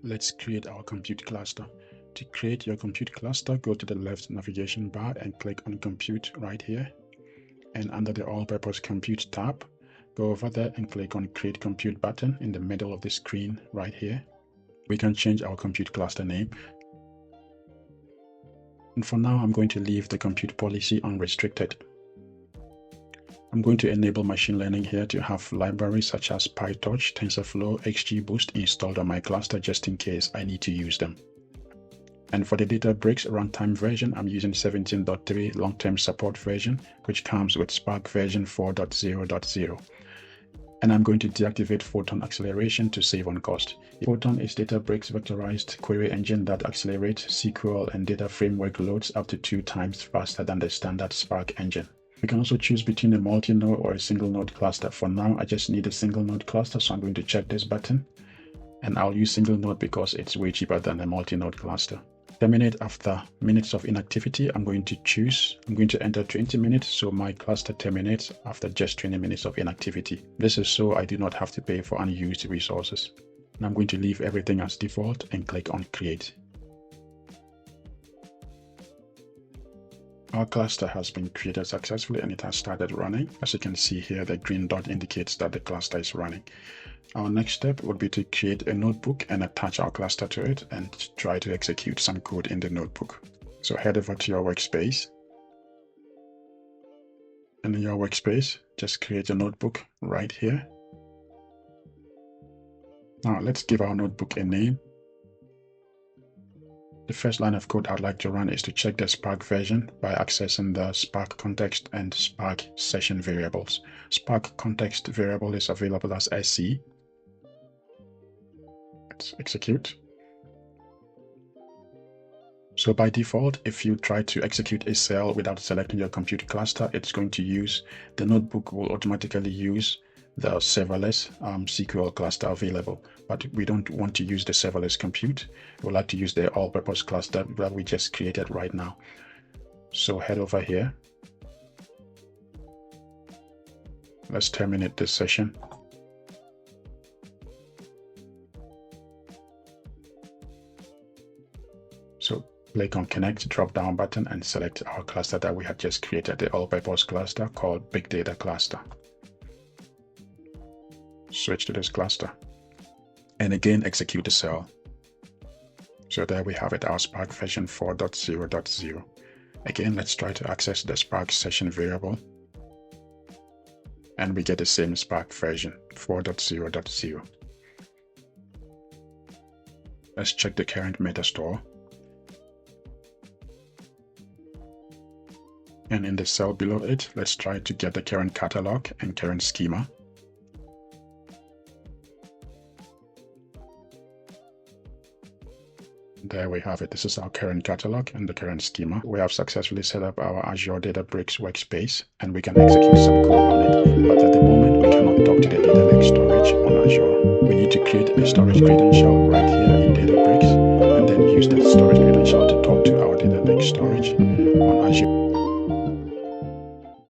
Let's create our compute cluster. To create your compute cluster, go to the left navigation bar and click on Compute right here. And under the All-Purpose Compute tab, go over there and click on Create Compute button in the middle of the screen right here. We can change our compute cluster name. And for now, I'm going to leave the compute policy unrestricted. I'm going to enable machine learning here to have libraries such as PyTorch, TensorFlow, XGBoost installed on my cluster just in case I need to use them. And for the Databricks runtime version, I'm using 17.3 long-term support version, which comes with Spark version 4.0.0. And I'm going to deactivate Photon acceleration to save on cost. Photon is Databricks vectorized query engine that accelerates SQL and data framework loads up to 2 times faster than the standard Spark engine. We can also choose between a multi-node or a single node cluster. For now, I just need a single node cluster, so I'm going to check this button. And I'll use single node because it's way cheaper than a multi-node cluster. Terminate after minutes of inactivity. I'm going to enter 20 minutes, so my cluster terminates after just 20 minutes of inactivity. This is so I do not have to pay for unused resources. And I'm going to leave everything as default and click on Create. Our cluster has been created successfully and it has started running. As you can see here, the green dot indicates that the cluster is running. Our next step would be to create a notebook and attach our cluster to it and try to execute some code in the notebook. So head over to your workspace. And in your workspace, just create a notebook right here. Now let's give our notebook a name. The first line of code I'd like to run is to check the Spark version by accessing the Spark context and Spark session variables. Spark context variable is available as SC. Let's execute. So by default, if you try to execute a cell without selecting your compute cluster, it's going to use, the notebook will automatically use the serverless SQL cluster available, but we don't want to use the serverless compute. We'd like to use the all-purpose cluster that we just created right now. So head over here. Let's terminate this session. So click on Connect drop-down button and select our cluster that we had just created, the all-purpose cluster called Big Data Cluster. Switch to this cluster and again execute the cell. So there we have it, our Spark version 4.0.0. Again, let's try to access the Spark session variable and we get the same Spark version 4.0.0. Let's check the current metastore. And in the cell below it, let's try to get the current catalog and current schema. There we have it. This is our current catalog and the current schema. We have successfully set up our Azure Databricks workspace and we can execute some code on it. But at the moment, we cannot talk to the data lake storage on Azure. We need to create a storage credential right here in Databricks and then use that storage credential to talk to our data lake storage.